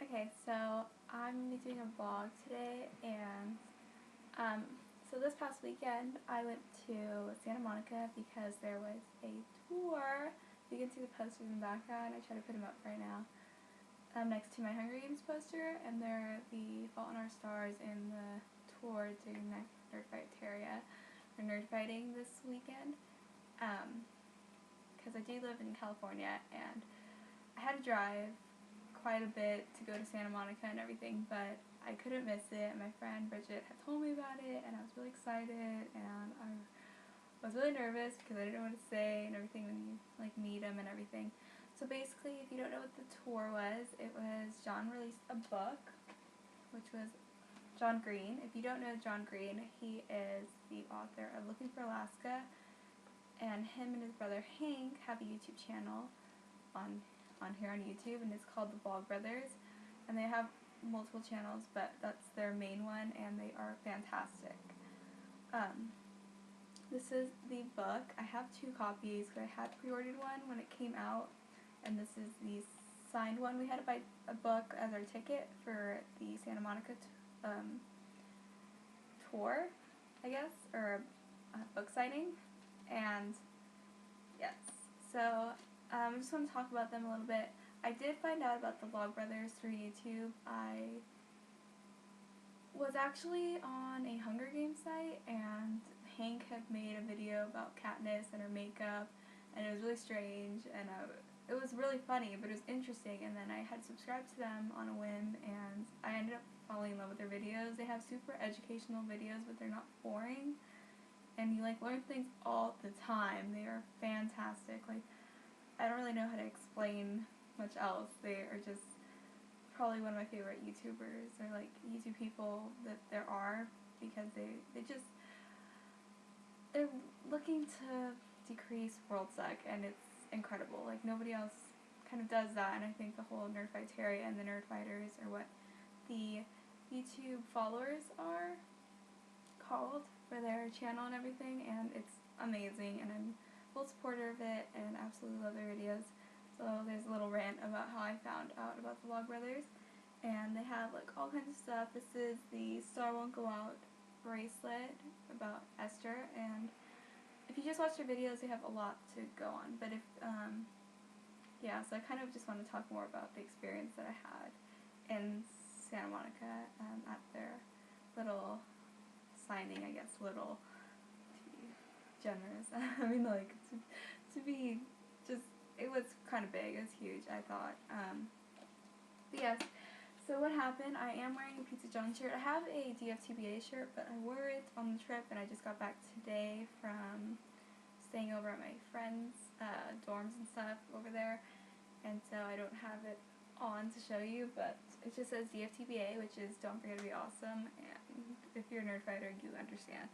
Okay, so I'm going to be doing a vlog today, and so this past weekend I went to Santa Monica because there was a tour. You can see the posters in the background. I try to put them up right now. Next to my Hunger Games poster, and they're the Fault in Our Stars in the tour doing Nerdfighteria, or nerd fighting this weekend. Because I do live in California, and I had to drive quite a bit to go to Santa Monica and everything, but I couldn't miss it, and my friend Bridget had told me about it, and I was really excited, and I was really nervous because I didn't know what to say and everything when you meet them and everything. So basically, if you don't know what the tour was, it was John released a book, which was John Green. If you don't know John Green, he is the author of Looking for Alaska, and him and his brother Hank have a YouTube channel on here on YouTube, and it's called the Vlogbrothers, and they have multiple channels, but that's their main one, and they are fantastic. This is the book. I have 2 copies because I had pre-ordered one when it came out, and this is the signed one. We had to buy a book as our ticket for the Santa Monica tour, I guess, or a book signing, and yes. So I just want to talk about them a little bit. I did find out about the Vlogbrothers through YouTube. I was actually on a Hunger Games site, and Hank had made a video about Katniss and her makeup, and it was really strange, and it was really funny, but it was interesting, and then I had subscribed to them on a whim, and I ended up falling in love with their videos. They have super educational videos, but they're not boring, and you learn things all the time. They are fantastic. I don't really know how to explain much else. They are just probably one of my favorite YouTubers, or YouTube people that there are, because they're looking to decrease world suck, and it's incredible. Nobody else kind of does that, and I think the whole Nerdfighteria and the Nerdfighters are what the YouTube followers are called for their channel and everything, and it's amazing, and I'm full supporter of it and absolutely love their videos. So there's a little rant about how I found out about the Vlogbrothers, and they have all kinds of stuff. This is the Star Won't Go Out bracelet about Esther, and if you just watch their videos, they have a lot to go on, but yeah, so I kind of just want to talk more about the experience that I had in Santa Monica at their little signing, I guess, little, to be generous. I mean, to be just, it was kind of big, it was huge, I thought. But yes, so what happened, I am wearing a Pizza John shirt. I have a DFTBA shirt, but I wore it on the trip, and I just got back today from staying over at my friends' dorms and stuff over there, and so I don't have it on to show you, but it just says DFTBA, which is Don't Forget to Be Awesome, and if you're a nerd fighter, you understand.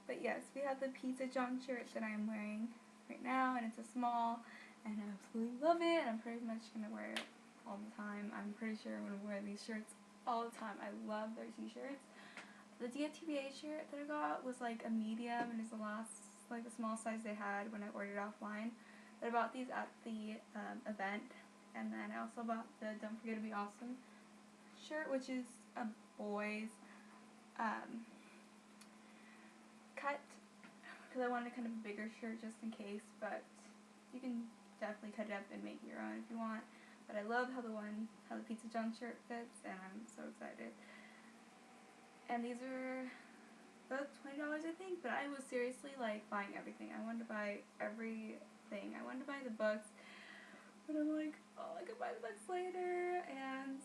But yes, we have the Pizza John shirt that I am wearing right now, and it's a small, and I absolutely love it, and I'm pretty much going to wear it all the time. I'm pretty sure I'm going to wear these shirts all the time. I love their t-shirts. The DFTBA shirt that I got was a medium, and it's the small size they had when I ordered offline. But I bought these at the event, and then I also bought the Don't Forget to Be Awesome shirt, which is a boy's cut, because I wanted kind of a bigger shirt just in case, but you can definitely cut it up and make it your own if you want. But I love how the Pizza John shirt fits, and I'm so excited. And these are both $20, I think, but I was seriously buying everything. I wanted to buy everything. I wanted to buy the books, but I'm like, oh, I could buy the books later, and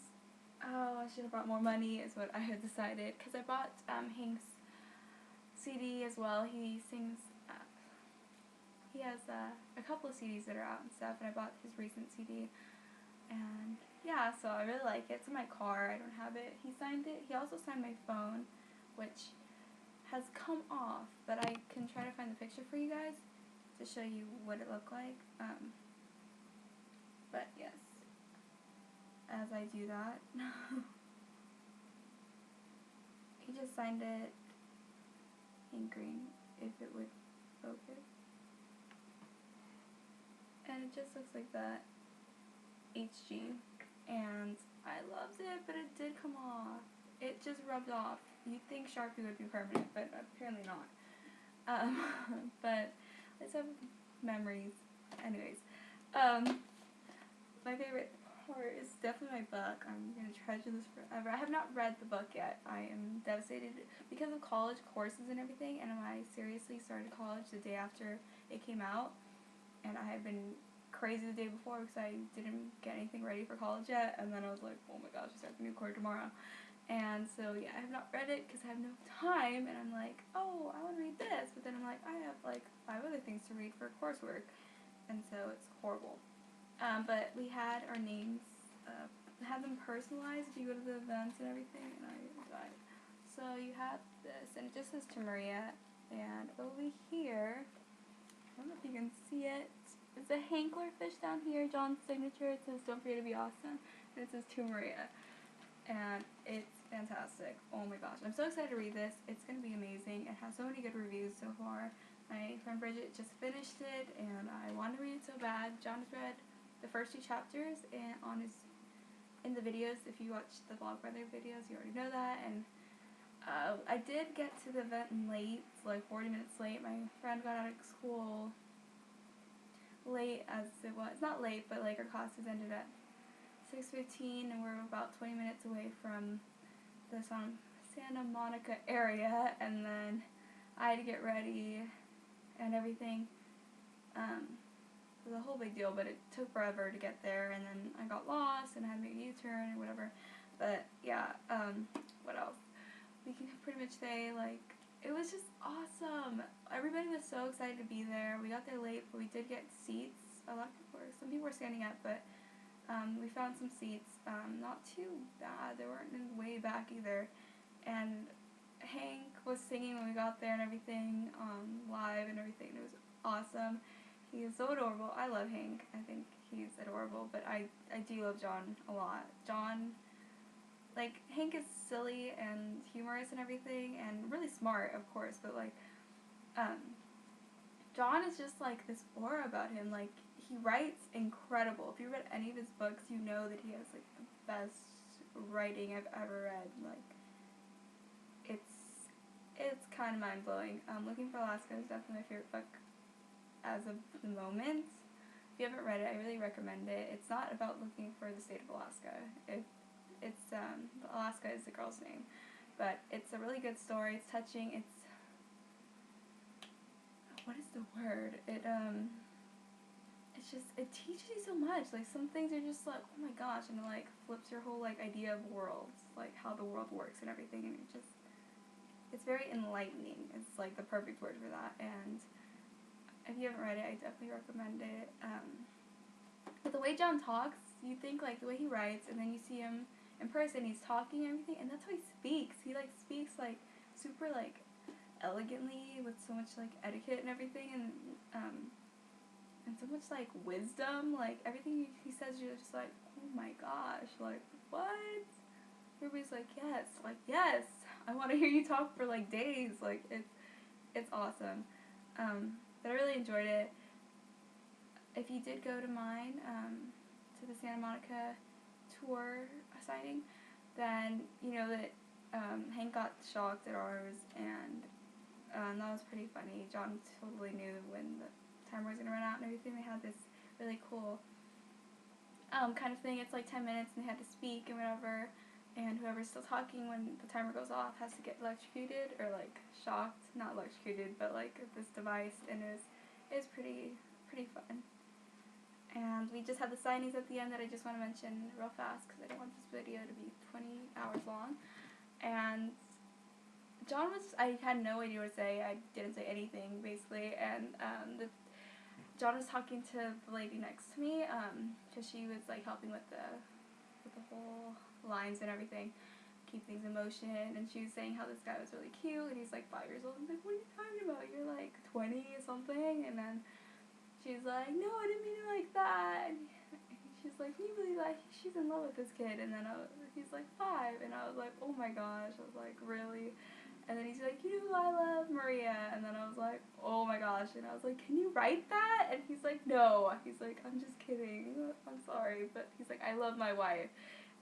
oh, I should have brought more money is what I had decided, because I bought Hank's CD as well. He sings, he has a couple of CDs that are out and stuff, and I bought his recent CD, and yeah, so I really like it. It's in my car. I don't have it. He signed it. He also signed my phone, which has come off, but I can try to find the picture for you guys to show you what it looked like. But yes, as I do that, he just signed it in green, if it would focus. And it just looks like that. HG. and I loved it, but it did come off. It just rubbed off. You'd think Sharpie would be permanent, but apparently not. But let's have memories. Anyways, my favorite part is definitely my book. I'm gonna treasure this forever. I have not read the book yet. I am devastated because of college courses and everything, and I seriously started college the day after it came out, and I had been crazy the day before because I didn't get anything ready for college yet, and then I was like, oh my gosh, I start the new quarter tomorrow. And so, yeah, I have not read it because I have no time, and I'm like, oh, I want to read this, but then I'm like, I have like 5 other things to read for coursework, and so it's horrible. But we had our names, had them personalized if you go to the events and everything, and I died. So you have this, and it just says to Maria, and over here, I don't know if you can see it, it's a Hankler fish down here, John's signature. It says, don't forget to be awesome, and it says to Maria, and it's fantastic. Oh my gosh, I'm so excited to read this. It's going to be amazing. It has so many good reviews so far. My friend Bridget just finished it, and I want to read it so bad. John has read the first 2 chapters and in the videos. If you watch the Vlogbrothers videos, you already know that. And I did get to the event late, like 40 minutes late. My friend got out of school late as it was. Not late, but like our classes ended at 6:15, and we're about 20 minutes away from the Santa Monica area, and then I had to get ready and everything. It was a whole big deal, but it took forever to get there, and then I got lost and I had to make a U-turn and whatever. But yeah, what else? We can pretty much say, like, it was just awesome. Everybody was so excited to be there. We got there late, but we did get seats. Some people were standing up, but we found some seats, not too bad. They weren't in way back either. And Hank was singing when we got there and everything, live and everything. It was awesome. He is so adorable. I love Hank. I think he's adorable, but I do love John a lot. John, like, Hank is silly and humorous and everything, and really smart, of course, but, like, John is just, like, this aura about him. Like, he writes incredible. If you read any of his books, you know that he has, like, the best writing I've ever read. Like, it's kind of mind-blowing. Looking for Alaska is definitely my favorite book as of the moment. If you haven't read it, I really recommend it. It's not about looking for the state of Alaska. Alaska is the girl's name. But it's a really good story. It's touching. What is the word? It teaches you so much. Like, some things are just like, oh my gosh, and it, like, flips your whole, like, idea of worlds, like, how the world works and everything, and it's very enlightening. It's, like, the perfect word for that, and if you haven't read it, I definitely recommend it. But the way John talks, you think, like, the way he writes, and then you see him in person, he's talking and everything, and that's how he speaks. He, like, speaks, like, super, like, elegantly, with so much, like, etiquette and everything, and so much, like, wisdom. Like, everything he says, you're just like, oh my gosh, like, what? Everybody's like, yes, I want to hear you talk for, like, days. Like, it's awesome. But I really enjoyed it. If you did go to mine, to the Santa Monica tour signing, then you know that Hank got shocked at ours, and that was pretty funny. John totally knew when the timer was going to run out and everything. They had this really cool kind of thing. It's like 10 minutes, and they had to speak and whatever, and whoever's still talking when the timer goes off has to get electrocuted, or, like, shocked. Not electrocuted, but, like, this device, and it was pretty fun. And we just had the signings at the end that I just want to mention real fast, because I don't want this video to be 20 hours long. And I had no idea what to say. I didn't say anything, basically, and John was talking to the lady next to me, because she was, like, helping with the whole lines and everything, keep things in motion, and she was saying how this guy was really cute, and he's, like, 5 years old. I'm like, what are you talking about? You're, like, 20 or something, and then she's like, no, I didn't mean it like that, and she's like, you really like, she's in love with this kid, and then he's like 5, and I was like, oh my gosh, I was like, really? And then he's like, you know, I love Maria. And then I was like, oh my gosh. And I was like, can you write that? And he's like, no. He's like, I'm just kidding. I'm sorry. But he's like, I love my wife.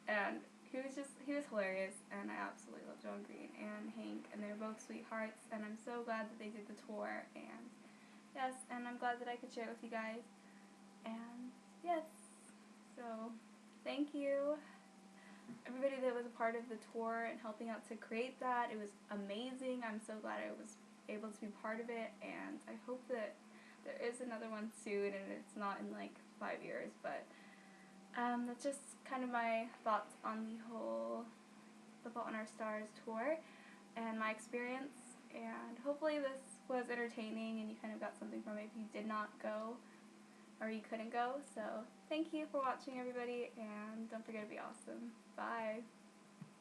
And he was hilarious. And I absolutely love John Green and Hank. And they're both sweethearts. And I'm so glad that they did the tour. And yes, and I'm glad that I could share it with you guys. And yes, so thank you. Everybody that was a part of the tour and helping out to create that. It was amazing. I'm so glad I was able to be part of it, and I hope that there is another one soon and it's not in like 5 years, but that's just kind of my thoughts on the Fault in Our Stars tour and my experience, and hopefully this was entertaining and you kind of got something from it if you did not go or you couldn't go. So thank you for watching, everybody, and don't forget to be awesome. Bye.